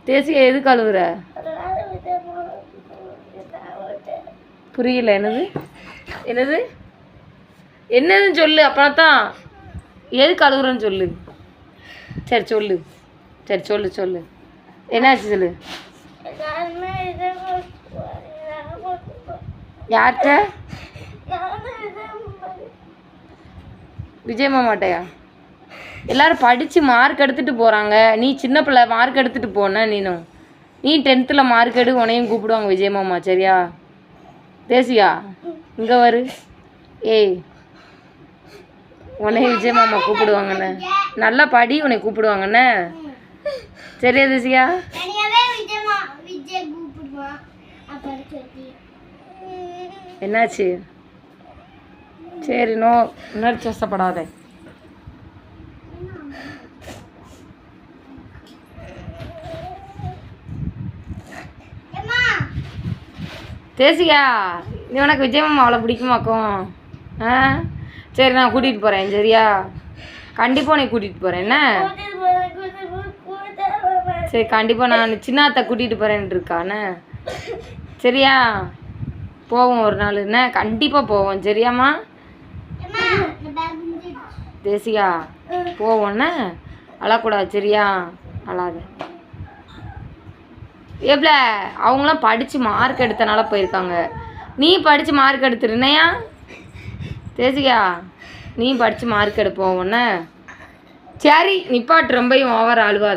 தேசியா எது கழுவுற? புரியல. என்னது என்னது என்னதுன்னு சொல்லு. அப்புறம் தான் எது கழுவுறன்னு சொல்லு. சரி சொல்லு. சரி சொல்லு சொல்லு. என்னாச்சு சொல்லு. யார்கிட்ட? விஜய் மாமாட்டையா? எல்லாரும் படித்து மார்க் எடுத்துகிட்டு போகிறாங்க. நீ சின்ன பிள்ளை மார்க் எடுத்துகிட்டு போன. நீ 10th மார்க் எடு, உனையும் கூப்பிடுவாங்க விஜய் மாமா. சரியா தேசியா? இங்கே வரு. ஏய், உன்னையும் விஜய் மாமா கூப்பிடுவாங்கண்ணே. நல்லா படி, உன்னை கூப்பிடுவாங்கண்ணே. சரியா தேசியா? என்னாச்சு? சரி, உணர்ச்சி வசப்படாத. தேசியா, நீ உனக்கு விஜய் மாமா அவ்வளோ பிடிக்குமாக்கும்? ஆ சரி, நான் கூட்டிகிட்டு போகிறேன். சரியா? கண்டிப்பாக உன்னை கூட்டிகிட்டு போகிறேன். என்ன? சரி, கண்டிப்பாக நான் சின்னாத்தை கூட்டிகிட்டு போகிறேன்னு இருக்காண்ணே. சரியா? போவோம் ஒரு நாள். என்ன? கண்டிப்பாக போவோம். சரியாம்மா? தேசியா போவோண்ணே. அழக்கூடாது. சரியா? அழாத. எப்பல அவங்களாம் படித்து மார்க் எடுத்தனால போயிருக்காங்க. நீ படித்து மார்க் எடுத்துருனையா தேசியா? நீ படித்து மார்க் எடுப்போம் ஒன்று. சரி நிப்பாட்டு, ரொம்ப ஓவர் அழுவாது.